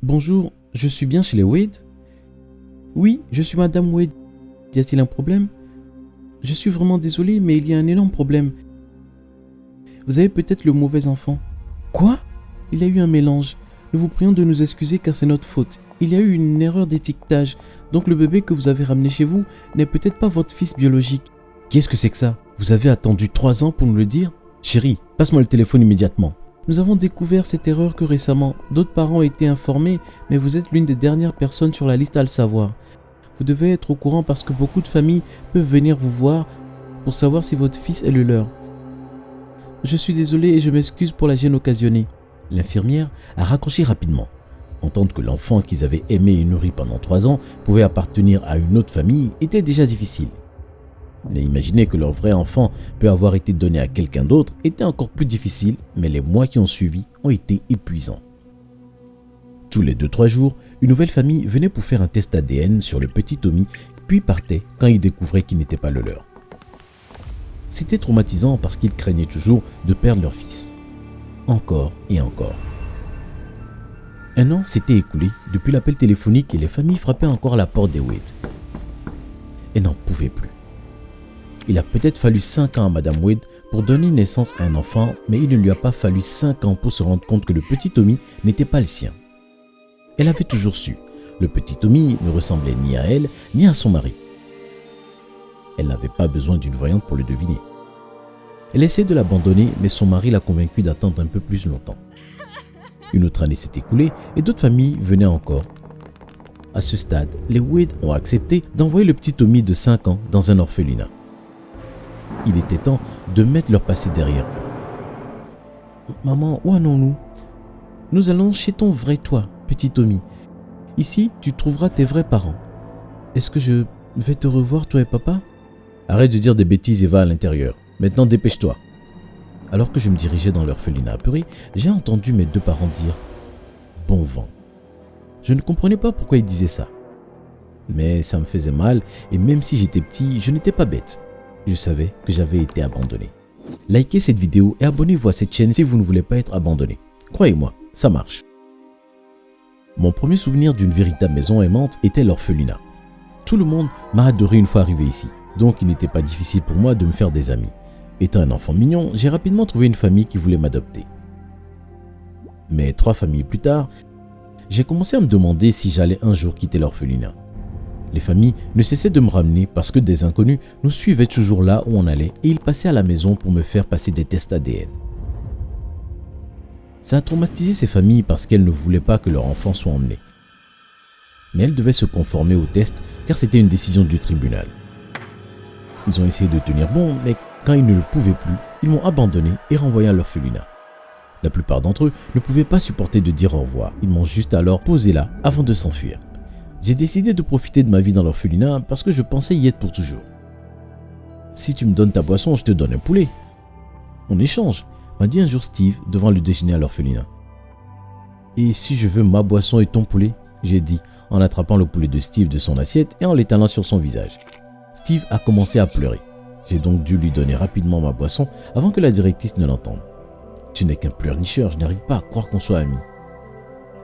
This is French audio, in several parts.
Bonjour, je suis bien chez les Wade? Oui, je suis Madame Wade. Y a-t-il un problème? Je suis vraiment désolé, mais il y a un énorme problème. Vous avez peut-être le mauvais enfant. Quoi? Il y a eu un mélange. Nous vous prions de nous excuser car c'est notre faute. Il y a eu une erreur d'étiquetage. Donc le bébé que vous avez ramené chez vous n'est peut-être pas votre fils biologique. Qu'est-ce que c'est que ça? Vous avez attendu 3 ans pour nous le dire? Chérie, passe-moi le téléphone immédiatement. Nous avons découvert cette erreur que récemment. D'autres parents ont été informés, mais vous êtes l'une des dernières personnes sur la liste à le savoir. Vous devez être au courant parce que beaucoup de familles peuvent venir vous voir pour savoir si votre fils est le leur. Je suis désolé et je m'excuse pour la gêne occasionnée. L'infirmière a raccroché rapidement. Entendre que l'enfant qu'ils avaient aimé et nourri pendant 3 ans pouvait appartenir à une autre famille était déjà difficile. Mais imaginer que leur vrai enfant peut avoir été donné à quelqu'un d'autre était encore plus difficile, mais les mois qui ont suivi ont été épuisants. Tous les 2-3 jours, une nouvelle famille venait pour faire un test ADN sur le petit Tommy, puis partait quand ils découvraient qu'il n'était pas le leur. C'était traumatisant parce qu'ils craignaient toujours de perdre leur fils. Encore et encore. 1 an s'était écoulé depuis l'appel téléphonique et les familles frappaient encore à la porte des Wade. Elles n'en pouvaient plus. Il a peut-être fallu 5 ans à Madame Wade pour donner naissance à un enfant, mais il ne lui a pas fallu 5 ans pour se rendre compte que le petit Tommy n'était pas le sien. Elle avait toujours su. Le petit Tommy ne ressemblait ni à elle, ni à son mari. Elle n'avait pas besoin d'une voyante pour le deviner. Elle essayait de l'abandonner, mais son mari l'a convaincue d'attendre un peu plus longtemps. Une autre année s'est écoulée et d'autres familles venaient encore. À ce stade, les Wade ont accepté d'envoyer le petit Tommy de 5 ans dans un orphelinat. Il était temps de mettre leur passé derrière eux. « Maman, où allons-nous? Nous allons chez ton vrai toi, petit Tommy. Ici, tu trouveras tes vrais parents. Est-ce que je vais te revoir, toi et papa? » Arrête de dire des bêtises et va à l'intérieur. Maintenant, dépêche-toi. Alors que je me dirigeais dans l'orphelinat apeuré, j'ai entendu mes 2 parents dire « Bon vent ». Je ne comprenais pas pourquoi ils disaient ça. Mais ça me faisait mal et même si j'étais petit, je n'étais pas bête. Je savais que j'avais été abandonné. Likez cette vidéo et abonnez-vous à cette chaîne si vous ne voulez pas être abandonné. Croyez-moi, ça marche. Mon premier souvenir d'une véritable maison aimante était l'orphelinat. Tout le monde m'a adoré une fois arrivé ici, donc il n'était pas difficile pour moi de me faire des amis. Étant un enfant mignon, j'ai rapidement trouvé une famille qui voulait m'adopter. Mais 3 familles plus tard, j'ai commencé à me demander si j'allais un jour quitter l'orphelinat. Les familles ne cessaient de me ramener parce que des inconnus nous suivaient toujours là où on allait et ils passaient à la maison pour me faire passer des tests ADN. Ça a traumatisé ces familles parce qu'elles ne voulaient pas que leur enfant soit emmené. Mais elles devaient se conformer au test car c'était une décision du tribunal. Ils ont essayé de tenir bon, mais quand ils ne le pouvaient plus, ils m'ont abandonné et renvoyé à l'orphelinat. La plupart d'entre eux ne pouvaient pas supporter de dire au revoir. Ils m'ont juste alors posé là avant de s'enfuir. J'ai décidé de profiter de ma vie dans l'orphelinat parce que je pensais y être pour toujours. Si tu me donnes ta boisson, je te donne un poulet. On échange, m'a dit un jour Steve devant le déjeuner à l'orphelinat. Et si je veux ma boisson et ton poulet? J'ai dit en attrapant le poulet de Steve de son assiette et en l'étalant sur son visage. Steve a commencé à pleurer. J'ai donc dû lui donner rapidement ma boisson avant que la directrice ne l'entende. Tu n'es qu'un pleurnicheur, je n'arrive pas à croire qu'on soit amis.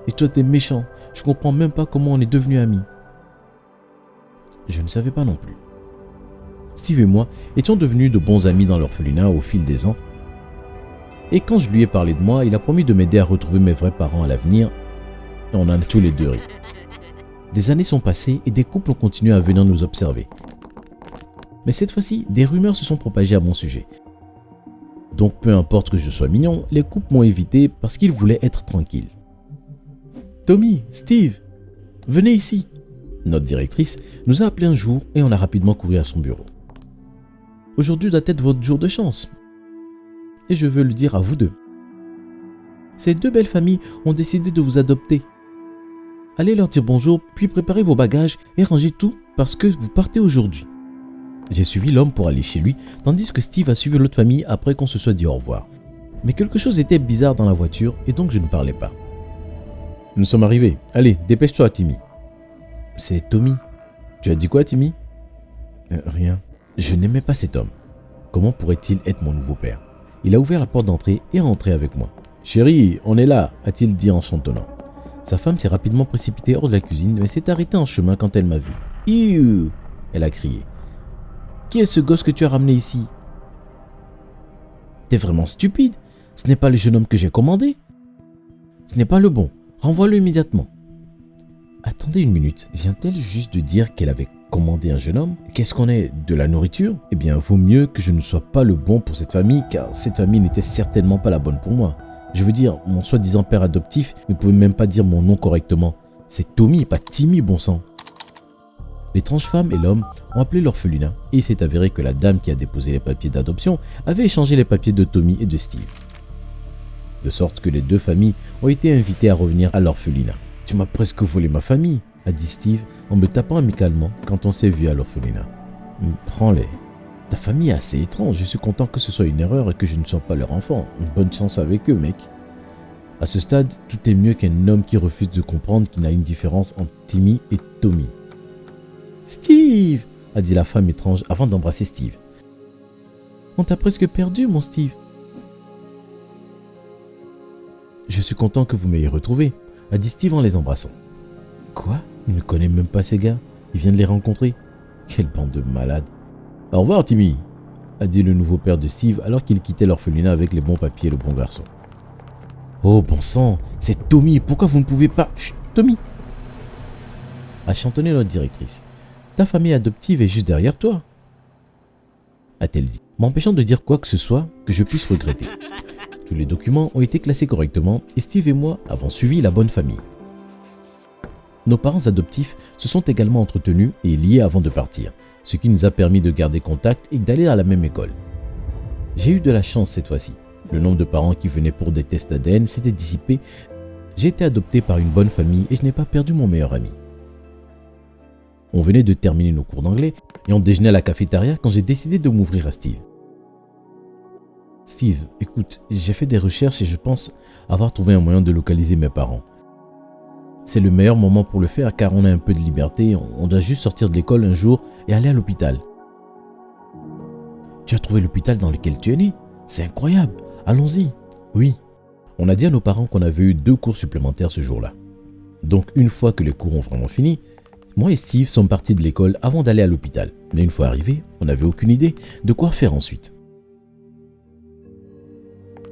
Et toi t'es méchant, je comprends même pas comment on est devenus amis. Je ne savais pas non plus. Steve et moi étions devenus de bons amis dans l'orphelinat au fil des ans. Et quand je lui ai parlé de moi, il a promis de m'aider à retrouver mes vrais parents à l'avenir. Et on en a tous les 2 ri. Des années sont passées et des couples ont continué à venir nous observer. Mais cette fois-ci, des rumeurs se sont propagées à mon sujet. Donc peu importe que je sois mignon, les couples m'ont évité parce qu'ils voulaient être tranquilles. Tommy, Steve, venez ici. Notre directrice nous a appelés un jour et on a rapidement couru à son bureau. Aujourd'hui doit être votre jour de chance. Et je veux le dire à vous 2. Ces 2 belles familles ont décidé de vous adopter. Allez leur dire bonjour, puis préparez vos bagages et rangez tout parce que vous partez aujourd'hui. J'ai suivi l'homme pour aller chez lui, tandis que Steve a suivi l'autre famille après qu'on se soit dit au revoir. Mais quelque chose était bizarre dans la voiture et donc je ne parlais pas. Nous sommes arrivés. Allez, dépêche-toi, Timmy. C'est Tommy. Tu as dit quoi, Timmy? Rien. Je n'aimais pas cet homme. Comment pourrait-il être mon nouveau père? Il a ouvert la porte d'entrée et est rentré avec moi. Chérie, on est là, a-t-il dit en chantonnant. Sa femme s'est rapidement précipitée hors de la cuisine, mais s'est arrêtée en chemin quand elle m'a vu. « Iouh !» elle a crié. « Qui est ce gosse que tu as ramené ici ?»« T'es vraiment stupide. Ce n'est pas le jeune homme que j'ai commandé. Ce n'est pas le bon. Renvoie-le immédiatement. » Attendez une minute, vient-elle juste de dire qu'elle avait commandé un jeune homme? Qu'est-ce qu'on est? De la nourriture? Eh bien, vaut mieux que je ne sois pas le bon pour cette famille, car cette famille n'était certainement pas la bonne pour moi. Je veux dire, mon soi-disant père adoptif ne pouvait même pas dire mon nom correctement. C'est Tommy, pas Timmy, bon sang. L'étrange femme et l'homme ont appelé l'orphelinat et il s'est avéré que la dame qui a déposé les papiers d'adoption avait échangé les papiers de Tommy et de Steve. De sorte que les deux familles ont été invitées à revenir à l'orphelinat. « Tu m'as presque volé ma famille », a dit Steve en me tapant amicalement quand on s'est vu à l'orphelinat. « Prends-les. Ta famille est assez étrange, je suis content que ce soit une erreur et que je ne sois pas leur enfant. Bonne chance avec eux, mec. » À ce stade, tout est mieux qu'un homme qui refuse de comprendre qu'il y a une différence entre Timmy et Tommy. « Steve !» a dit la femme étrange avant d'embrasser Steve. « On t'a presque perdu, mon Steve. »« Je suis content que vous m'ayez retrouvé, » a dit Steve en les embrassant. « Quoi? Il ne connaît même pas ces gars. Il vient de les rencontrer. Quelle bande de malades. »« Au revoir, Timmy !» a dit le nouveau père de Steve alors qu'il quittait l'orphelinat avec les bons papiers et le bon garçon. « Oh, bon sang, c'est Tommy, pourquoi vous ne pouvez pas... »« Chut, Tommy !» a chantonné notre directrice. « Ta famille adoptive est juste derrière toi, » a-t-elle dit, m'empêchant de dire quoi que ce soit que je puisse regretter. Tous les documents ont été classés correctement et Steve et moi avons suivi la bonne famille. Nos parents adoptifs se sont également entretenus et liés avant de partir, ce qui nous a permis de garder contact et d'aller à la même école. J'ai eu de la chance cette fois-ci. Le nombre de parents qui venaient pour des tests ADN s'était dissipé. J'ai été adopté par une bonne famille et je n'ai pas perdu mon meilleur ami. On venait de terminer nos cours d'anglais et on déjeunait à la cafétéria quand j'ai décidé de m'ouvrir à Steve. « Steve, écoute, j'ai fait des recherches et je pense avoir trouvé un moyen de localiser mes parents. C'est le meilleur moment pour le faire car on a un peu de liberté, on doit juste sortir de l'école un jour et aller à l'hôpital. »« Tu as trouvé l'hôpital dans lequel tu es né? C'est incroyable, allons-y. » Oui, on a dit à nos parents qu'on avait eu 2 cours supplémentaires ce jour-là. Donc une fois que les cours ont vraiment fini, moi et Steve sommes partis de l'école avant d'aller à l'hôpital. Mais une fois arrivés, on n'avait aucune idée de quoi faire ensuite.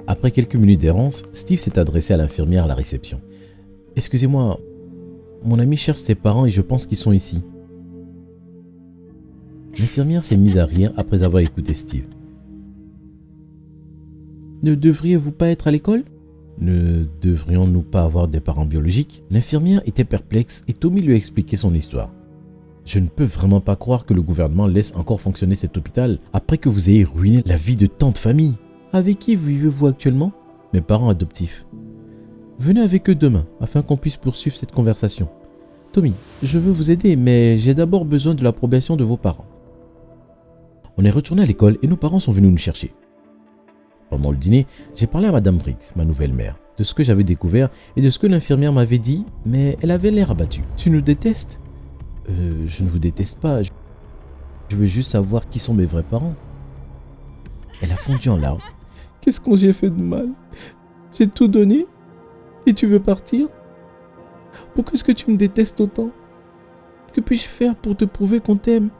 Après quelques minutes d'errance, Steve s'est adressé à l'infirmière à la réception. « Excusez-moi, mon ami cherche ses parents et je pense qu'ils sont ici. » L'infirmière s'est mise à rire après avoir écouté Steve. « Ne devriez-vous pas être à l'école ? Ne devrions-nous pas avoir des parents biologiques ?» L'infirmière était perplexe et Tommy lui a expliqué son histoire. « Je ne peux vraiment pas croire que le gouvernement laisse encore fonctionner cet hôpital après que vous ayez ruiné la vie de tant de familles. Avec qui vivez-vous actuellement ? » Mes parents adoptifs. Venez avec eux demain afin qu'on puisse poursuivre cette conversation. Tommy, je veux vous aider, mais j'ai d'abord besoin de l'approbation de vos parents. On est retourné à l'école et nos parents sont venus nous chercher. Pendant le dîner, j'ai parlé à Madame Briggs, ma nouvelle mère, de ce que j'avais découvert et de ce que l'infirmière m'avait dit, mais elle avait l'air abattue. « Tu nous détestes ?»« Je ne vous déteste pas. Je veux juste savoir qui sont mes vrais parents. » Elle a fondu en larmes. « Qu'est-ce que j'ai fait de mal? J'ai tout donné et tu veux partir? Pourquoi est-ce que tu me détestes autant? Que puis-je faire pour te prouver qu'on t'aime ?»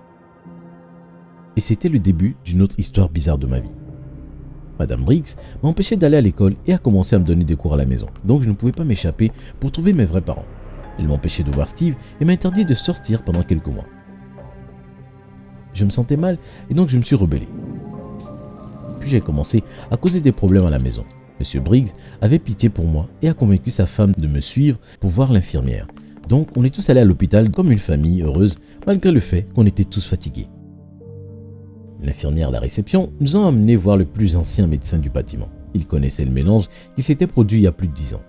Et c'était le début d'une autre histoire bizarre de ma vie. Madame Briggs m'a empêché d'aller à l'école et a commencé à me donner des cours à la maison, donc je ne pouvais pas m'échapper pour trouver mes vrais parents. Elle m'empêchait de voir Steve et m'a interdit de sortir pendant quelques mois. Je me sentais mal et donc je me suis rebellé. Puis j'ai commencé à causer des problèmes à la maison. Monsieur Briggs avait pitié pour moi et a convaincu sa femme de me suivre pour voir l'infirmière. Donc on est tous allés à l'hôpital comme une famille heureuse malgré le fait qu'on était tous fatigués. L'infirmière à la réception nous a amenés voir le plus ancien médecin du bâtiment. Il connaissait le mélange qui s'était produit il y a plus de 10 ans.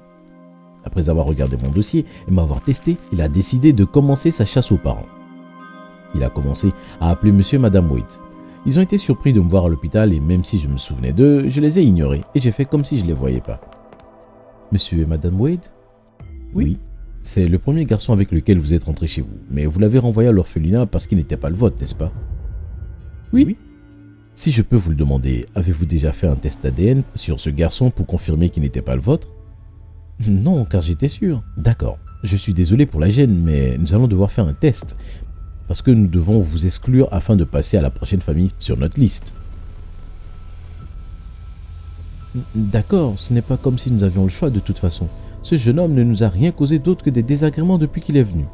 Après avoir regardé mon dossier et m'avoir testé, il a décidé de commencer sa chasse aux parents. Il a commencé à appeler monsieur et madame Wade. Ils ont été surpris de me voir à l'hôpital et même si je me souvenais d'eux, je les ai ignorés et j'ai fait comme si je ne les voyais pas. Monsieur et madame Wade ? Oui. C'est le premier garçon avec lequel vous êtes rentré chez vous, mais vous l'avez renvoyé à l'orphelinat parce qu'il n'était pas le vôtre, n'est-ce pas ? Oui. Si je peux vous le demander, avez-vous déjà fait un test ADN sur ce garçon pour confirmer qu'il n'était pas le vôtre? Non, car j'étais sûr. D'accord, je suis désolé pour la gêne, mais nous allons devoir faire un test. Parce que nous devons vous exclure afin de passer à la prochaine famille sur notre liste. D'accord, ce n'est pas comme si nous avions le choix de toute façon. Ce jeune homme ne nous a rien causé d'autre que des désagréments depuis qu'il est venu.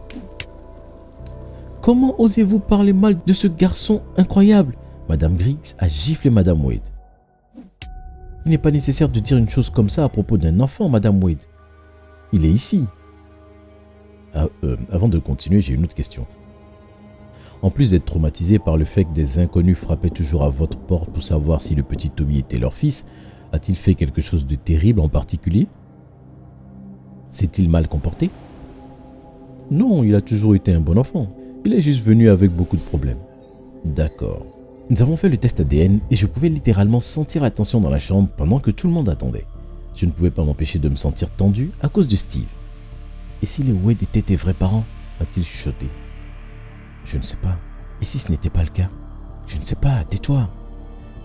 Comment osez-vous parler mal de ce garçon incroyable? Madame Griggs a giflé Madame Wade. Il n'est pas nécessaire de dire une chose comme ça à propos d'un enfant, Madame Wade. Il est ici. Avant de continuer, j'ai une autre question. En plus d'être traumatisé par le fait que des inconnus frappaient toujours à votre porte pour savoir si le petit Tommy était leur fils, a-t-il fait quelque chose de terrible en particulier? S'est-il mal comporté? Non, il a toujours été un bon enfant. Il est juste venu avec beaucoup de problèmes. D'accord. Nous avons fait le test ADN et je pouvais littéralement sentir la tension dans la chambre pendant que tout le monde attendait. Je ne pouvais pas m'empêcher de me sentir tendu à cause de Steve. Et si les Wade étaient tes vrais parents? A-t-il chuchoté. Je ne sais pas. Et si ce n'était pas le cas? Je ne sais pas, tais-toi.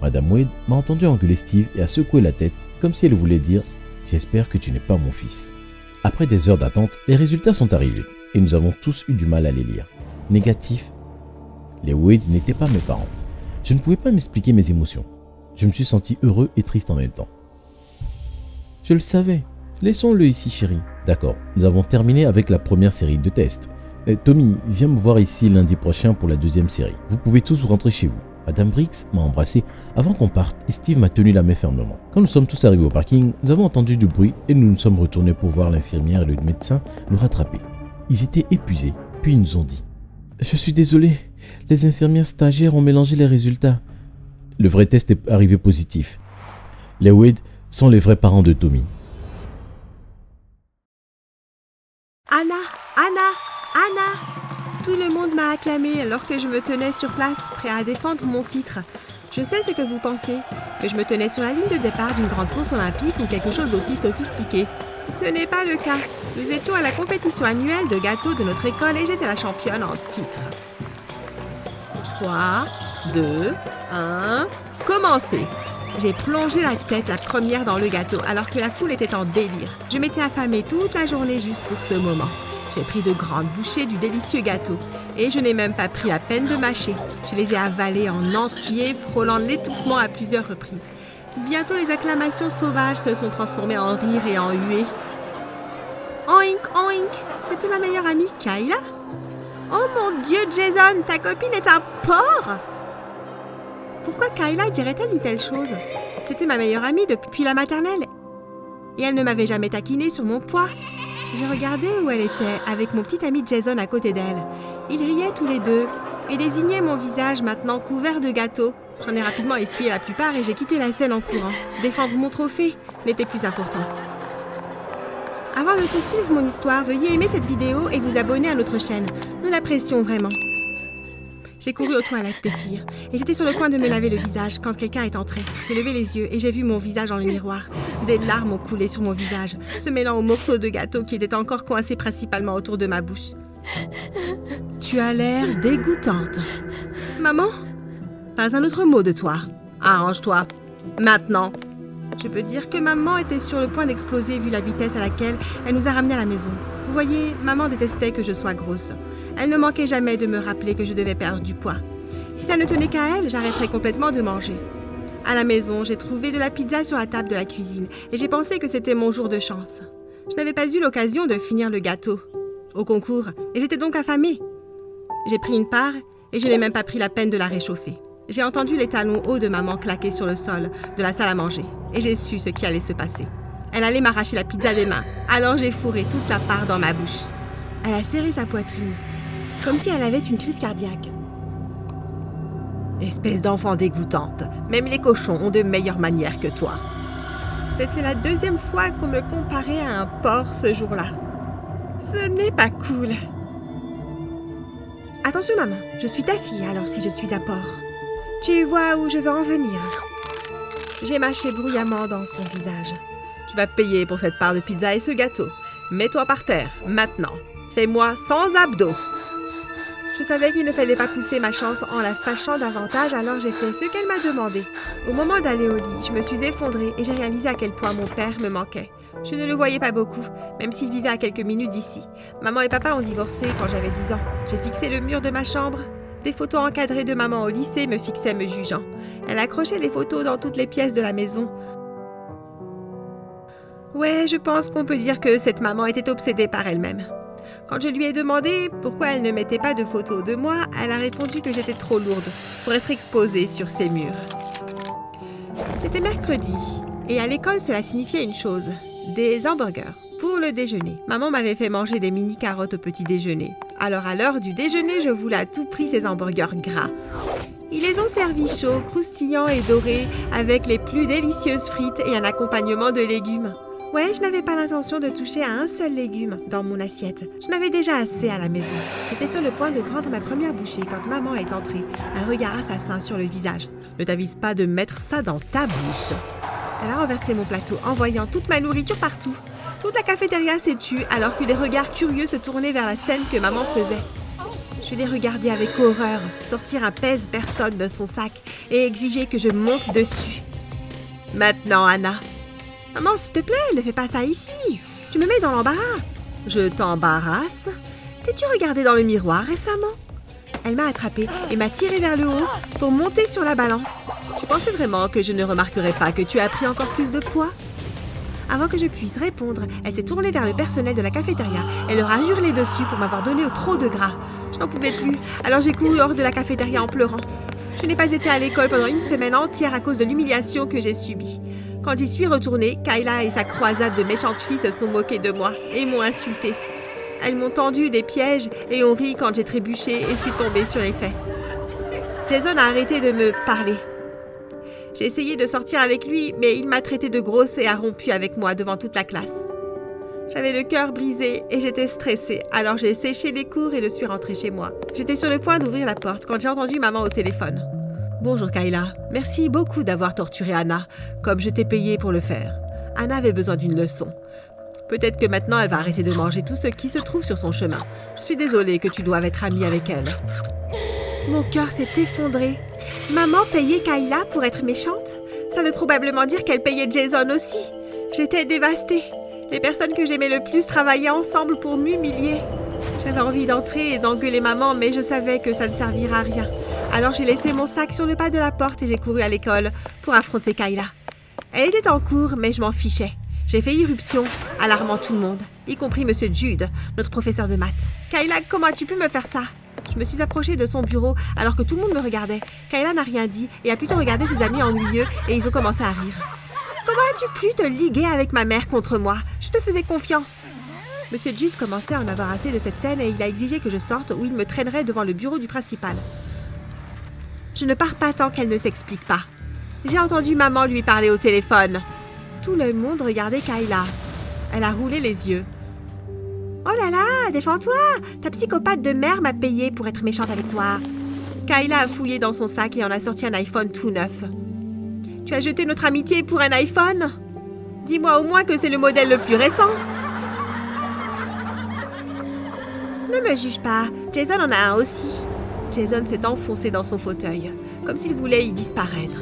Madame Wade m'a entendu engueuler Steve et a secoué la tête comme si elle voulait dire « J'espère que tu n'es pas mon fils ». Après des heures d'attente, les résultats sont arrivés et nous avons tous eu du mal à les lire. Négatif, les Wade n'étaient pas mes parents. Je ne pouvais pas m'expliquer mes émotions. Je me suis senti heureux et triste en même temps. Je le savais. Laissons-le ici, chérie. D'accord, nous avons terminé avec la première série de tests. Tommy, viens me voir ici lundi prochain pour la deuxième série. Vous pouvez tous vous rentrer chez vous. Madame Briggs m'a embrassé avant qu'on parte et Steve m'a tenu la main fermement. Quand nous sommes tous arrivés au parking, nous avons entendu du bruit et nous nous sommes retournés pour voir l'infirmière et le médecin nous rattraper. Ils étaient épuisés, puis ils nous ont dit « Je suis désolé, les infirmières stagiaires ont mélangé les résultats. » Le vrai test est arrivé positif. Les Wade sont les vrais parents de Tommy. Anna, Anna, Anna! Tout le monde m'a acclamé alors que je me tenais sur place, prêt à défendre mon titre. Je sais ce que vous pensez, que je me tenais sur la ligne de départ d'une grande course olympique ou quelque chose d'aussi sophistiqué. Ce n'est pas le cas. Nous étions à la compétition annuelle de gâteaux de notre école et j'étais la championne en titre. 3, 2, 1, commencez! J'ai plongé la tête la première dans le gâteau alors que la foule était en délire. Je m'étais affamée toute la journée juste pour ce moment. J'ai pris de grandes bouchées du délicieux gâteau et je n'ai même pas pris la peine de mâcher. Je les ai avalés en entier, frôlant l'étouffement à plusieurs reprises. Bientôt, les acclamations sauvages se sont transformées en rires et en huées. Oink, oink! C'était ma meilleure amie, Kayla. Oh mon Dieu, Jason, ta copine est un porc! Pourquoi Kayla dirait-elle une telle chose? C'était ma meilleure amie depuis la maternelle. Et elle ne m'avait jamais taquinée sur mon poids. J'ai regardé où elle était, avec mon petit ami Jason à côté d'elle. Ils riaient tous les deux et désignaient mon visage maintenant couvert de gâteaux. J'en ai rapidement essuyé la plupart et j'ai quitté la scène en courant. Défendre mon trophée n'était plus important. Avant de poursuivre mon histoire, veuillez aimer cette vidéo et vous abonner à notre chaîne. Nous l'apprécions vraiment. J'ai couru aux toilettes des filles et j'étais sur le point de me laver le visage quand quelqu'un est entré. J'ai levé les yeux et j'ai vu mon visage dans le miroir. Des larmes ont coulé sur mon visage, se mêlant aux morceaux de gâteau qui étaient encore coincés principalement autour de ma bouche. Tu as l'air dégoûtante. Maman? Pas un autre mot de toi. Arrange-toi. Maintenant. Je peux dire que maman était sur le point d'exploser vu la vitesse à laquelle elle nous a ramenés à la maison. Vous voyez, maman détestait que je sois grosse. Elle ne manquait jamais de me rappeler que je devais perdre du poids. Si ça ne tenait qu'à elle, j'arrêterais complètement de manger. À la maison, j'ai trouvé de la pizza sur la table de la cuisine et j'ai pensé que c'était mon jour de chance. Je n'avais pas eu l'occasion de finir le gâteau au concours et j'étais donc affamée. J'ai pris une part et je n'ai même pas pris la peine de la réchauffer. J'ai entendu les talons hauts de maman claquer sur le sol de la salle à manger et j'ai su ce qui allait se passer. Elle allait m'arracher la pizza des mains, alors j'ai fourré toute la part dans ma bouche. Elle a serré sa poitrine, comme si elle avait une crise cardiaque. Espèce d'enfant dégoûtante, même les cochons ont de meilleures manières que toi. C'était la deuxième fois qu'on me comparait à un porc ce jour-là. Ce n'est pas cool. Attention maman, je suis ta fille alors si je suis un porc. Tu vois où je veux en venir. J'ai mâché bruyamment dans son visage. Tu vas payer pour cette part de pizza et ce gâteau. Mets-toi par terre, maintenant. Fais-moi sans abdos. Je savais qu'il ne fallait pas pousser ma chance en la fâchant davantage, alors j'ai fait ce qu'elle m'a demandé. Au moment d'aller au lit, je me suis effondrée et j'ai réalisé à quel point mon père me manquait. Je ne le voyais pas beaucoup, même s'il vivait à quelques minutes d'ici. Maman et papa ont divorcé quand j'avais 10 ans. J'ai fixé le mur de ma chambre. Des photos encadrées de maman au lycée me fixaient me jugeant. Elle accrochait les photos dans toutes les pièces de la maison. Ouais, je pense qu'on peut dire que cette maman était obsédée par elle-même. Quand je lui ai demandé pourquoi elle ne mettait pas de photos de moi, elle a répondu que j'étais trop lourde pour être exposée sur ses murs. C'était mercredi, et à l'école cela signifiait une chose, des hamburgers. Pour le déjeuner, maman m'avait fait manger des mini carottes au petit déjeuner. Alors à l'heure du déjeuner, je voulais à tout prix ces hamburgers gras. Ils les ont servis chauds, croustillants et dorés, avec les plus délicieuses frites et un accompagnement de légumes. Ouais, je n'avais pas l'intention de toucher à un seul légume dans mon assiette. Je n'avais déjà assez à la maison. J'étais sur le point de prendre ma première bouchée quand maman est entrée, un regard assassin sur le visage. Ne t'avise pas de mettre ça dans ta bouche. Elle a renversé mon plateau, envoyant toute ma nourriture partout. Toute la cafétéria s'est tue alors que des regards curieux se tournaient vers la scène que maman faisait. Je l'ai regardée avec horreur, sortir un pèse-personne de son sac et exiger que je monte dessus. Maintenant, Anna. Maman, s'il te plaît, ne fais pas ça ici. Tu me mets dans l'embarras. Je t'embarrasse? T'es-tu regardée dans le miroir récemment? Elle m'a attrapée et m'a tirée vers le haut pour monter sur la balance. Tu pensais vraiment que je ne remarquerais pas que tu as pris encore plus de poids? Avant que je puisse répondre, elle s'est tournée vers le personnel de la cafétéria et leur a hurlé dessus pour m'avoir donné trop de gras. Je n'en pouvais plus, alors j'ai couru hors de la cafétéria en pleurant. Je n'ai pas été à l'école pendant une semaine entière à cause de l'humiliation que j'ai subie. Quand j'y suis retournée, Kayla et sa croisade de méchantes filles se sont moquées de moi et m'ont insultée. Elles m'ont tendu des pièges et ont ri quand j'ai trébuché et suis tombée sur les fesses. Jason a arrêté de me parler. J'ai essayé de sortir avec lui, mais il m'a traité de grosse et a rompu avec moi devant toute la classe. J'avais le cœur brisé et j'étais stressée, alors j'ai séché les cours et je suis rentrée chez moi. J'étais sur le point d'ouvrir la porte quand j'ai entendu maman au téléphone. « Bonjour Kayla, merci beaucoup d'avoir torturé Anna, comme je t'ai payé pour le faire. Anna avait besoin d'une leçon. Peut-être que maintenant elle va arrêter de manger tout ce qui se trouve sur son chemin. Je suis désolée que tu doives être amie avec elle. » Mon cœur s'est effondré. Maman payait Kayla pour être méchante? Ça veut probablement dire qu'elle payait Jason aussi. J'étais dévastée. Les personnes que j'aimais le plus travaillaient ensemble pour m'humilier. J'avais envie d'entrer et d'engueuler maman, mais je savais que ça ne servira à rien. Alors j'ai laissé mon sac sur le pas de la porte et j'ai couru à l'école pour affronter Kayla. Elle était en cours, mais je m'en fichais. J'ai fait irruption, alarmant tout le monde, y compris M. Jude, notre professeur de maths. « Kayla, comment as-tu pu me faire ça ?» Je me suis approchée de son bureau alors que tout le monde me regardait. Kayla n'a rien dit et a plutôt regardé ses amis ennuyeux et ils ont commencé à rire. « Comment as-tu pu te liguer avec ma mère contre moi? Je te faisais confiance. » M. Jude commençait à en avoir assez de cette scène et il a exigé que je sorte ou il me traînerait devant le bureau du principal. Je ne pars pas tant qu'elle ne s'explique pas. J'ai entendu maman lui parler au téléphone. Tout le monde regardait Kayla. Elle a roulé les yeux. « Oh là là, défends-toi! Ta psychopathe de mère m'a payé pour être méchante avec toi. » Kayla a fouillé dans son sac et en a sorti un iPhone tout neuf. « Tu as jeté notre amitié pour un iPhone? Dis-moi au moins que c'est le modèle le plus récent. » Ne me juge pas, Jason en a un aussi. Jason s'est enfoncé dans son fauteuil, comme s'il voulait y disparaître.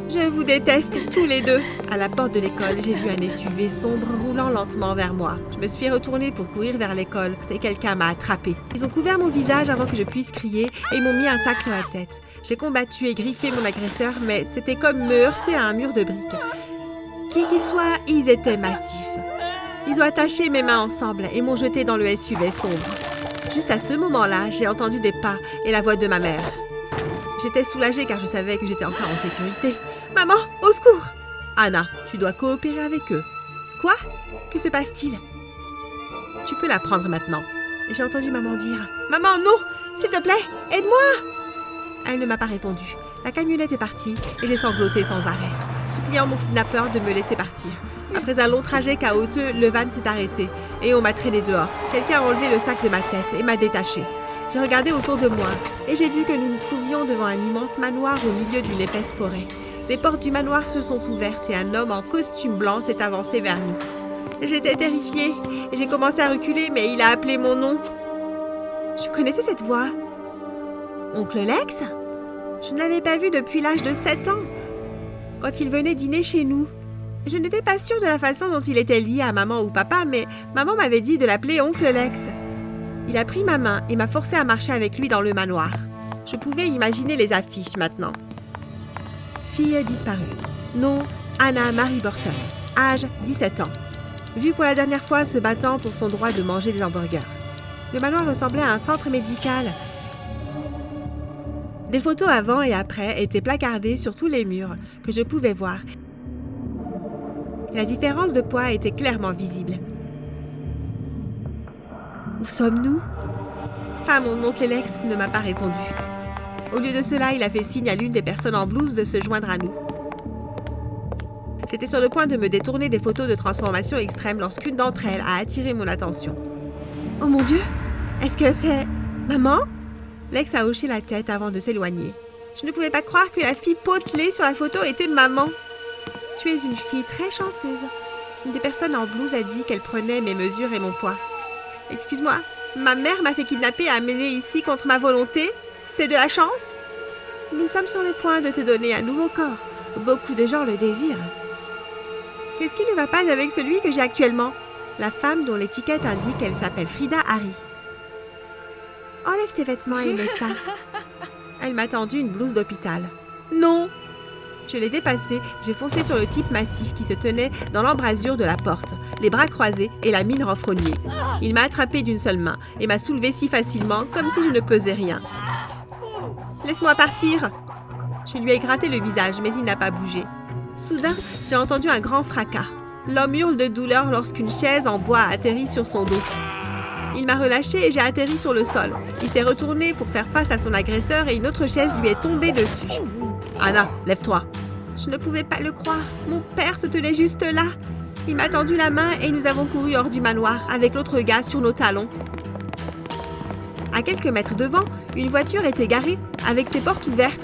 Je vous déteste tous les deux. À la porte de l'école, j'ai vu un SUV sombre roulant lentement vers moi. Je me suis retournée pour courir vers l'école et quelqu'un m'a attrapée. Ils ont couvert mon visage avant que je puisse crier et ils m'ont mis un sac sur la tête. J'ai combattu et griffé mon agresseur, mais c'était comme me heurter à un mur de briques. Qui qu'ils soient, ils étaient massifs. Ils ont attaché mes mains ensemble et m'ont jeté dans le SUV sombre. Juste à ce moment-là, j'ai entendu des pas et la voix de ma mère. J'étais soulagée car je savais que j'étais encore en sécurité. « Maman, au secours !»« Anna, tu dois coopérer avec eux. »« Quoi? Que se passe-t-il ?»« Tu peux la prendre maintenant. » J'ai entendu maman dire « Maman, non! S'il te plaît, aide-moi !» Elle ne m'a pas répondu. La camionnette est partie et j'ai sangloté sans arrêt, suppliant mon kidnappeur de me laisser partir. Après un long trajet chaotique, le van s'est arrêté et on m'a traîné dehors. Quelqu'un a enlevé le sac de ma tête et m'a détachée. J'ai regardé autour de moi et j'ai vu que nous nous trouvions devant un immense manoir au milieu d'une épaisse forêt. Les portes du manoir se sont ouvertes et un homme en costume blanc s'est avancé vers nous. J'étais terrifiée et j'ai commencé à reculer, mais il a appelé mon nom. Je connaissais cette voix. Oncle Lex? Je ne l'avais pas vu depuis l'âge de 7 ans, quand il venait dîner chez nous. Je n'étais pas sûre de la façon dont il était lié à maman ou papa, mais maman m'avait dit de l'appeler oncle Lex. Il a pris ma main et m'a forcé à marcher avec lui dans le manoir. Je pouvais imaginer les affiches maintenant. Fille disparue. Nom, Anna Marie Burton. Âge, 17 ans. Vue pour la dernière fois se battant pour son droit de manger des hamburgers. Le manoir ressemblait à un centre médical. Des photos avant et après étaient placardées sur tous les murs que je pouvais voir. La différence de poids était clairement visible. Où sommes-nous? Ah, mon oncle Lex ne m'a pas répondu. Au lieu de cela, il a fait signe à l'une des personnes en blouse de se joindre à nous. J'étais sur le point de me détourner des photos de transformation extrême lorsqu'une d'entre elles a attiré mon attention. Oh mon Dieu! Est-ce que c'est... Maman? Lex a hoché la tête avant de s'éloigner. Je ne pouvais pas croire que la fille potelée sur la photo était maman. Tu es une fille très chanceuse. Une des personnes en blouse a dit qu'elle prenait mes mesures et mon poids. Excuse-moi, ma mère m'a fait kidnapper et amener ici contre ma volonté. C'est de la chance? Nous sommes sur le point de te donner un nouveau corps. Beaucoup de gens le désirent. Qu'est-ce qui ne va pas avec celui que j'ai actuellement? La femme dont l'étiquette indique qu'elle s'appelle Frida Harry. Enlève tes vêtements et mets ça. Elle m'a tendu une blouse d'hôpital. Non! Je l'ai dépassé, j'ai foncé sur le type massif qui se tenait dans l'embrasure de la porte, les bras croisés et la mine renfrognée. Il m'a attrapé d'une seule main et m'a soulevé si facilement, comme si je ne pesais rien. Laisse-moi partir! Je lui ai gratté le visage, mais il n'a pas bougé. Soudain, j'ai entendu un grand fracas. L'homme hurle de douleur lorsqu'une chaise en bois a atterri sur son dos. Il m'a relâché et j'ai atterri sur le sol. Il s'est retourné pour faire face à son agresseur et une autre chaise lui est tombée dessus. Anna, lève-toi. Je ne pouvais pas le croire. Mon père se tenait juste là. Il m'a tendu la main et nous avons couru hors du manoir avec l'autre gars sur nos talons. À quelques mètres devant, une voiture était garée avec ses portes ouvertes.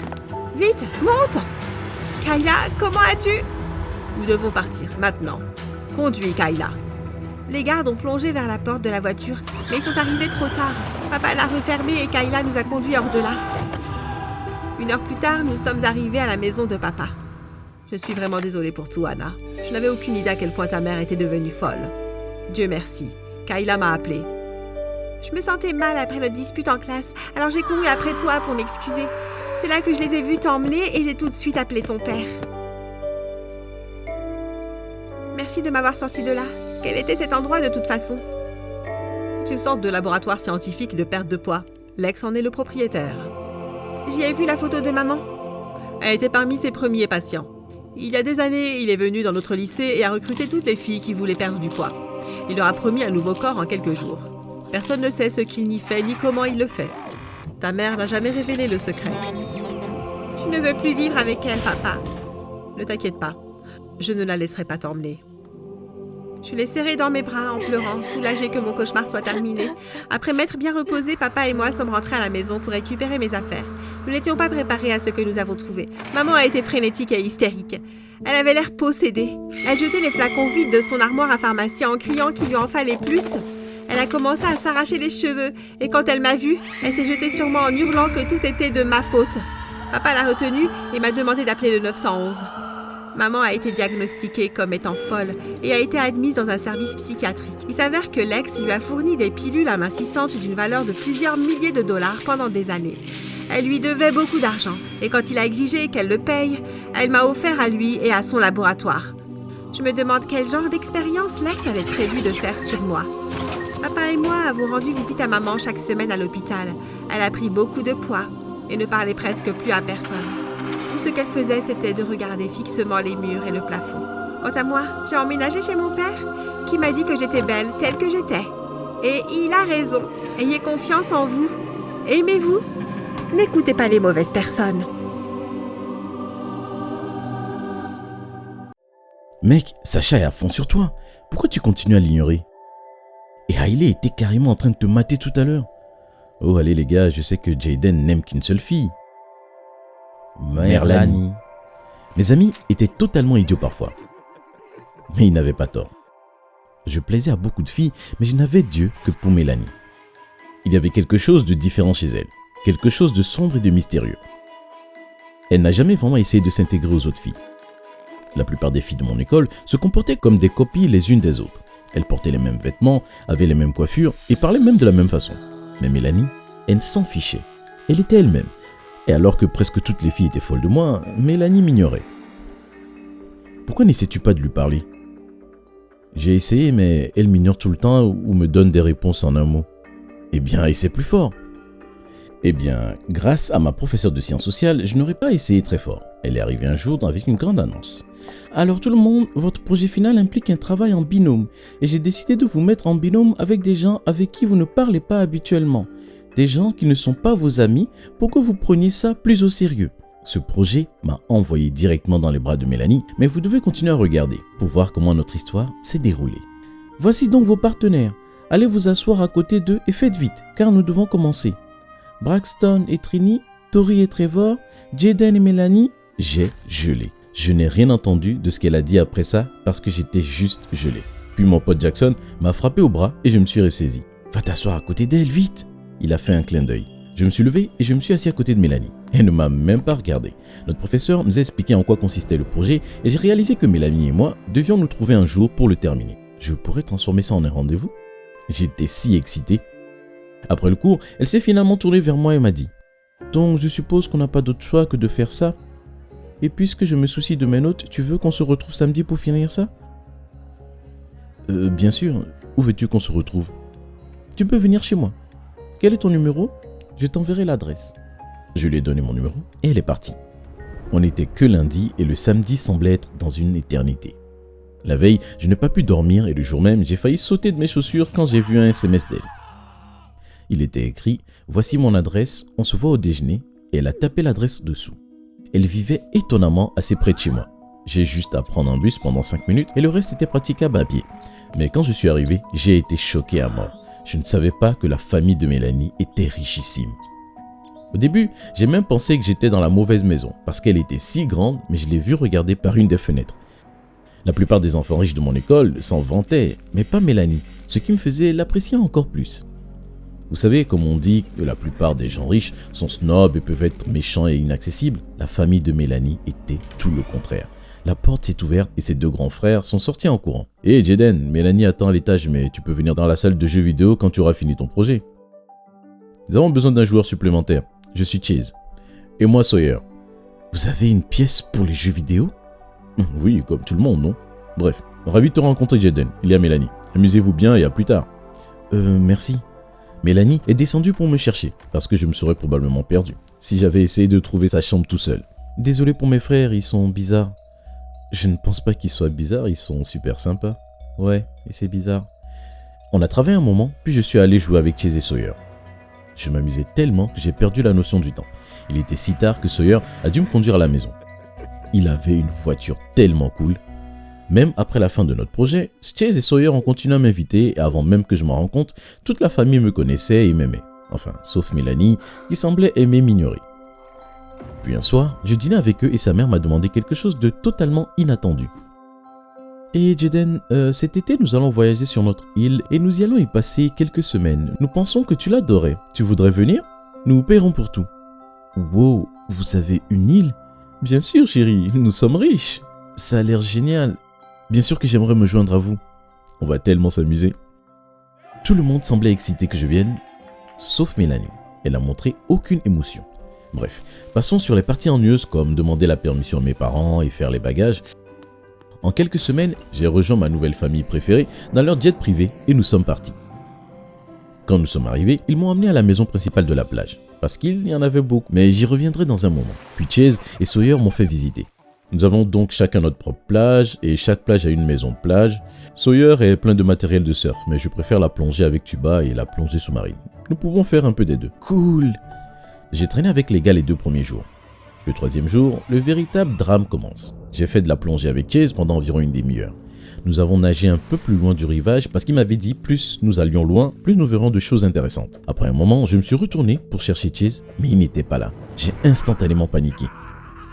Vite, monte! Kayla, comment as-tu? Nous devons partir, maintenant. Conduis, Kayla. Les gardes ont plongé vers la porte de la voiture, mais ils sont arrivés trop tard. Papa l'a refermée et Kayla nous a conduits hors de là. 1 heure plus tard, nous sommes arrivés à la maison de papa. Je suis vraiment désolée pour tout, Anna. Je n'avais aucune idée à quel point ta mère était devenue folle. Dieu merci. Kayla m'a appelée. Je me sentais mal après notre dispute en classe, alors j'ai couru après toi pour m'excuser. C'est là que je les ai vus t'emmener et j'ai tout de suite appelé ton père. Merci de m'avoir sorti de là. Quel était cet endroit de toute façon? C'est une sorte de laboratoire scientifique de perte de poids. Lex en est le propriétaire. J'y ai vu la photo de maman. Elle était parmi ses premiers patients. Il y a des années, il est venu dans notre lycée et a recruté toutes les filles qui voulaient perdre du poids. Il leur a promis un nouveau corps en quelques jours. Personne ne sait ce qu'il n'y fait ni comment il le fait. Ta mère n'a jamais révélé le secret. Je ne veux plus vivre avec elle, papa. Ne t'inquiète pas. Je ne la laisserai pas t'emmener. Je l'ai serrée dans mes bras en pleurant, soulagée que mon cauchemar soit terminé. Après m'être bien reposée, papa et moi sommes rentrés à la maison pour récupérer mes affaires. Nous n'étions pas préparés à ce que nous avons trouvé. Maman a été frénétique et hystérique. Elle avait l'air possédée. Elle jetait les flacons vides de son armoire à pharmacie en criant qu'il lui en fallait plus. Elle a commencé à s'arracher les cheveux et quand elle m'a vue, elle s'est jetée sur moi en hurlant que tout était de ma faute. Papa l'a retenue et m'a demandé d'appeler le 911. Maman a été diagnostiquée comme étant folle et a été admise dans un service psychiatrique. Il s'avère que Lex lui a fourni des pilules amincissantes d'une valeur de plusieurs milliers de dollars pendant des années. Elle lui devait beaucoup d'argent et quand il a exigé qu'elle le paye, elle m'a offert à lui et à son laboratoire. Je me demande quel genre d'expérience Lex avait prévu de faire sur moi. Papa et moi avons rendu visite à maman chaque semaine à l'hôpital. Elle a pris beaucoup de poids et ne parlait presque plus à personne. Tout ce qu'elle faisait, c'était de regarder fixement les murs et le plafond. Quant à moi, j'ai emménagé chez mon père, qui m'a dit que j'étais belle telle que j'étais. Et il a raison. Ayez confiance en vous. Aimez-vous. N'écoutez pas les mauvaises personnes. Mec, Sacha est à fond sur toi. Pourquoi tu continues à l'ignorer? Et Hailey était carrément en train de te mater tout à l'heure. Oh, allez les gars, je sais que Jaden n'aime qu'une seule fille. Merlani. Mes amis étaient totalement idiots parfois. Mais ils n'avaient pas tort. Je plaisais à beaucoup de filles, mais je n'avais Dieu que pour Mélanie. Il y avait quelque chose de différent chez elle. Quelque chose de sombre et de mystérieux. Elle n'a jamais vraiment essayé de s'intégrer aux autres filles. La plupart des filles de mon école se comportaient comme des copies les unes des autres. Elles portaient les mêmes vêtements, avaient les mêmes coiffures et parlaient même de la même façon. Mais Mélanie, elle s'en fichait. Elle était elle-même. Et alors que presque toutes les filles étaient folles de moi, Mélanie m'ignorait. Pourquoi n'essaies-tu pas de lui parler? J'ai essayé, mais elle m'ignore tout le temps ou me donne des réponses en un mot. Eh bien, essaie plus fort. Eh bien, grâce à ma professeure de sciences sociales, je n'aurais pas essayé très fort. Elle est arrivée un jour avec une grande annonce. Alors tout le monde, votre projet final implique un travail en binôme et j'ai décidé de vous mettre en binôme avec des gens avec qui vous ne parlez pas habituellement. Des gens qui ne sont pas vos amis pour que vous preniez ça plus au sérieux. Ce projet m'a envoyé directement dans les bras de Mélanie, mais vous devez continuer à regarder pour voir comment notre histoire s'est déroulée. Voici donc vos partenaires. Allez vous asseoir à côté d'eux et faites vite, car nous devons commencer. Braxton et Trini, Tori et Trevor, Jaden et Mélanie. J'ai gelé. Je n'ai rien entendu de ce qu'elle a dit après ça parce que j'étais juste gelé. Puis mon pote Jackson m'a frappé au bras et je me suis ressaisi. Va t'asseoir à côté d'elle, vite! Il a fait un clin d'œil. Je me suis levé et je me suis assis à côté de Mélanie. Elle ne m'a même pas regardé. Notre professeur nous a expliqué en quoi consistait le projet et j'ai réalisé que Mélanie et moi devions nous trouver un jour pour le terminer. Je pourrais transformer ça en un rendez-vous? J'étais si excité. Après le cours, elle s'est finalement tournée vers moi et m'a dit « Donc je suppose qu'on n'a pas d'autre choix que de faire ça? Et puisque je me soucie de mes notes, tu veux qu'on se retrouve samedi pour finir ça ?» Bien sûr. Où veux-tu qu'on se retrouve? Tu peux venir chez moi. Quel est ton numéro? Je t'enverrai l'adresse. Je lui ai donné mon numéro et elle est partie. On n'était que lundi et le samedi semblait être dans une éternité. La veille, je n'ai pas pu dormir et le jour même, j'ai failli sauter de mes chaussures quand j'ai vu un SMS d'elle. Il était écrit « Voici mon adresse, on se voit au déjeuner » et elle a tapé l'adresse dessous. Elle vivait étonnamment assez près de chez moi. J'ai juste à prendre un bus pendant 5 minutes et le reste était praticable à pied. Mais quand je suis arrivé, j'ai été choqué à mort. Je ne savais pas que la famille de Mélanie était richissime. Au début, j'ai même pensé que j'étais dans la mauvaise maison parce qu'elle était si grande, mais je l'ai vue regarder par une des fenêtres. La plupart des enfants riches de mon école s'en vantaient, mais pas Mélanie, ce qui me faisait l'apprécier encore plus. Vous savez, comme on dit que la plupart des gens riches sont snobs et peuvent être méchants et inaccessibles, la famille de Mélanie était tout le contraire. La porte s'est ouverte et ses deux grands frères sont sortis en courant. « Hé Jaden, Mélanie attend à l'étage, mais tu peux venir dans la salle de jeux vidéo quand tu auras fini ton projet. » Nous avons besoin d'un joueur supplémentaire. Je suis Chase. Et moi Sawyer. Vous avez une pièce pour les jeux vidéo? Oui, comme tout le monde, non? Bref, ravi de te rencontrer Jaden. Il y a Mélanie. Amusez-vous bien et à plus tard. Merci. Mélanie est descendue pour me chercher, parce que je me serais probablement perdu, si j'avais essayé de trouver sa chambre tout seul. Désolé pour mes frères, ils sont bizarres. Je ne pense pas qu'ils soient bizarres, ils sont super sympas. Ouais, et c'est bizarre. On a travaillé un moment, puis je suis allé jouer avec Chase et Sawyer. Je m'amusais tellement que j'ai perdu la notion du temps. Il était si tard que Sawyer a dû me conduire à la maison. Il avait une voiture tellement cool. Même après la fin de notre projet, Chase et Sawyer ont continué à m'inviter et avant même que je m'en rende compte, toute la famille me connaissait et m'aimait. Enfin, sauf Mélanie, qui semblait aimer m'ignorer. Puis un soir, je dînais avec eux et sa mère m'a demandé quelque chose de totalement inattendu. « Et Jaden, cet été nous allons voyager sur notre île et nous y allons y passer quelques semaines. Nous pensons que tu l'adorais. Tu voudrais venir? Nous paierons pour tout. » Wow, vous avez une île? Bien sûr chérie, nous sommes riches. Ça a l'air génial. Bien sûr que j'aimerais me joindre à vous. On va tellement s'amuser. Tout le monde semblait excité que je vienne, sauf Mélanie. Elle n'a montré aucune émotion. Bref, passons sur les parties ennuyeuses comme demander la permission à mes parents et faire les bagages. En quelques semaines, j'ai rejoint ma nouvelle famille préférée dans leur jet privé et nous sommes partis. Quand nous sommes arrivés, ils m'ont amené à la maison principale de la plage, parce qu'il y en avait beaucoup, mais j'y reviendrai dans un moment. Puis Chase et Sawyer m'ont fait visiter. Nous avons donc chacun notre propre plage et chaque plage a une maison plage. Sawyer est plein de matériel de surf, mais je préfère la plongée avec tuba et la plongée sous-marine. Nous pouvons faire un peu des deux. Cool! J'ai traîné avec les gars les 2 premiers jours. Le 3e jour, le véritable drame commence. J'ai fait de la plongée avec Chase pendant environ une demi-heure. Nous avons nagé un peu plus loin du rivage parce qu'il m'avait dit plus nous allions loin, plus nous verrons de choses intéressantes. Après un moment, je me suis retourné pour chercher Chase, mais il n'était pas là. J'ai instantanément paniqué.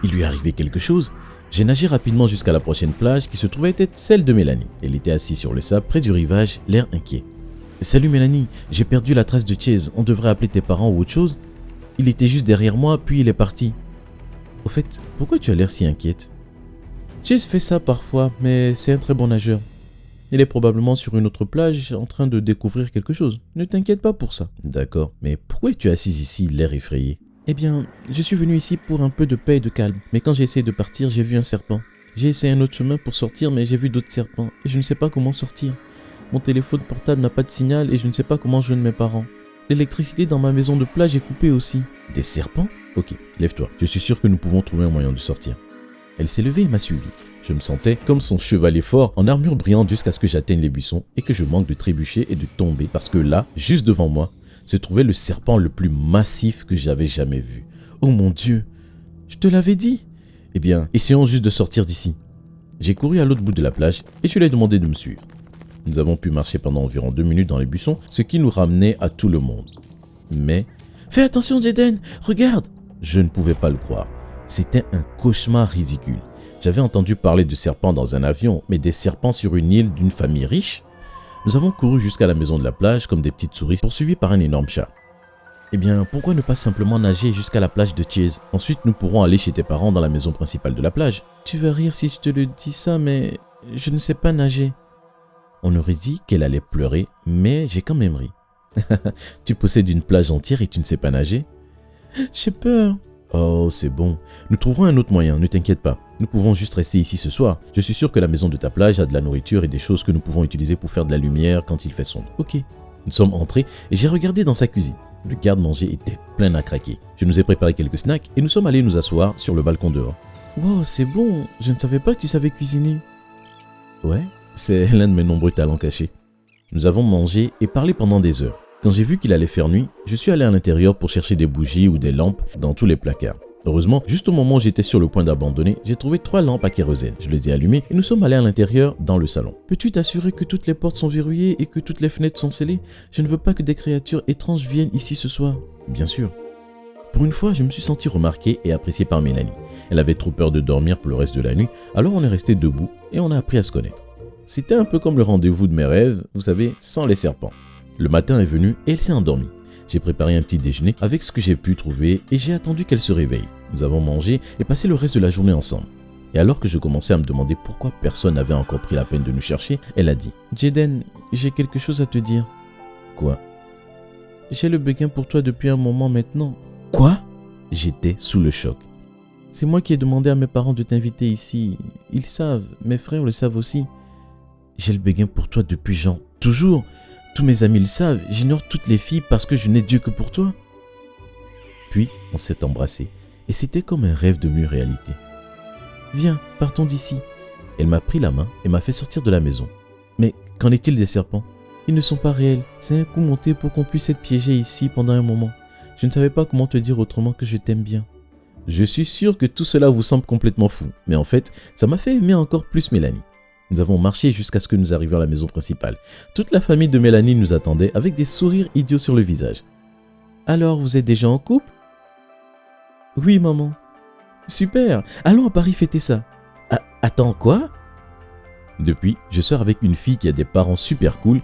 Il lui est arrivé quelque chose? J'ai nagé rapidement jusqu'à la prochaine plage qui se trouvait être celle de Mélanie. Elle était assise sur le sable près du rivage, l'air inquiet. « Salut Mélanie, j'ai perdu la trace de Chase, on devrait appeler tes parents ou autre chose? Il était juste derrière moi, puis il est parti. Au fait, pourquoi tu as l'air si inquiète? » Chase fait ça parfois, mais c'est un très bon nageur. Il est probablement sur une autre plage en train de découvrir quelque chose. Ne t'inquiète pas pour ça. D'accord, mais pourquoi es-tu assise ici, l'air effrayé? Eh bien, je suis venu ici pour un peu de paix et de calme. Mais quand j'ai essayé de partir, j'ai vu un serpent. J'ai essayé un autre chemin pour sortir, mais j'ai vu d'autres serpents. Et je ne sais pas comment sortir. Mon téléphone portable n'a pas de signal et je ne sais pas comment joindre mes parents. L'électricité dans ma maison de plage est coupée aussi. Des serpents? Ok, lève-toi. Je suis sûr que nous pouvons trouver un moyen de sortir. Elle s'est levée et m'a suivi. Je me sentais comme son chevalier fort en armure brillante jusqu'à ce que j'atteigne les buissons et que je manque de trébucher et de tomber parce que là, juste devant moi, se trouvait le serpent le plus massif que j'avais jamais vu. Oh mon Dieu, je te l'avais dit. Eh bien, essayons juste de sortir d'ici. J'ai couru à l'autre bout de la plage et je lui ai demandé de me suivre. Nous avons pu marcher pendant environ 2 minutes dans les buissons, ce qui nous ramenait à tout le monde. Mais, fais attention Jaden, regarde! Je ne pouvais pas le croire. C'était un cauchemar ridicule. J'avais entendu parler de serpents dans un avion, mais des serpents sur une île d'une famille riche? Nous avons couru jusqu'à la maison de la plage comme des petites souris poursuivies par un énorme chat. Eh bien, pourquoi ne pas simplement nager jusqu'à la plage de Chase? Ensuite, nous pourrons aller chez tes parents dans la maison principale de la plage. Tu vas rire si je te le dis ça, mais je ne sais pas nager. On aurait dit qu'elle allait pleurer, mais j'ai quand même ri. Tu possèdes une plage entière et tu ne sais pas nager? J'ai peur. Oh, c'est bon. Nous trouverons un autre moyen, ne t'inquiète pas. Nous pouvons juste rester ici ce soir. Je suis sûr que la maison de ta plage a de la nourriture et des choses que nous pouvons utiliser pour faire de la lumière quand il fait sombre. Ok. Nous sommes entrés et j'ai regardé dans sa cuisine. Le garde-manger était plein à craquer. Je nous ai préparé quelques snacks et nous sommes allés nous asseoir sur le balcon dehors. Wow, c'est bon. Je ne savais pas que tu savais cuisiner. Ouais, c'est l'un de mes nombreux talents cachés. Nous avons mangé et parlé pendant des heures. Quand j'ai vu qu'il allait faire nuit, je suis allé à l'intérieur pour chercher des bougies ou des lampes dans tous les placards. Heureusement, juste au moment où j'étais sur le point d'abandonner, j'ai trouvé 3 lampes à kérosène. Je les ai allumées et nous sommes allés à l'intérieur dans le salon. Peux-tu t'assurer que toutes les portes sont verrouillées et que toutes les fenêtres sont scellées? Je ne veux pas que des créatures étranges viennent ici ce soir. Bien sûr. Pour une fois, je me suis senti remarqué et apprécié par Mélanie. Elle avait trop peur de dormir pour le reste de la nuit, alors on est resté debout et on a appris à se connaître. C'était un peu comme le rendez-vous de mes rêves, vous savez, sans les serpents. Le matin est venu et elle s'est endormie. J'ai préparé un petit déjeuner avec ce que j'ai pu trouver et j'ai attendu qu'elle se réveille. Nous avons mangé et passé le reste de la journée ensemble. Et alors que je commençais à me demander pourquoi personne n'avait encore pris la peine de nous chercher, elle a dit « Jaden, j'ai quelque chose à te dire. » Quoi? J'ai le béguin pour toi depuis un moment maintenant. Quoi? J'étais sous le choc. C'est moi qui ai demandé à mes parents de t'inviter ici. Ils savent, mes frères le savent aussi. J'ai le béguin pour toi depuis genre toujours. Tous mes amis le savent, j'ignore toutes les filles parce que je n'ai Dieu que pour toi. Puis, on s'est embrassés et c'était comme un rêve devenu réalité. Viens, partons d'ici. Elle m'a pris la main et m'a fait sortir de la maison. Mais qu'en est-il des serpents? Ils ne sont pas réels, c'est un coup monté pour qu'on puisse être piégé ici pendant un moment. Je ne savais pas comment te dire autrement que je t'aime bien. Je suis sûr que tout cela vous semble complètement fou, mais en fait, ça m'a fait aimer encore plus Mélanie. Nous avons marché jusqu'à ce que nous arrivions à la maison principale. Toute la famille de Mélanie nous attendait avec des sourires idiots sur le visage. Alors, vous êtes déjà en couple? Oui, maman. Super, allons à Paris fêter ça. Attends, quoi? Depuis, je sors avec une fille qui a des parents super cool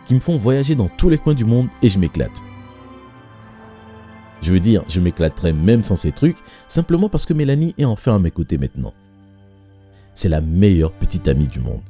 qui me font voyager dans tous les coins du monde et je m'éclate. Je veux dire, je m'éclaterais même sans ces trucs, simplement parce que Mélanie est enfin à mes côtés maintenant. C'est la meilleure petite amie du monde.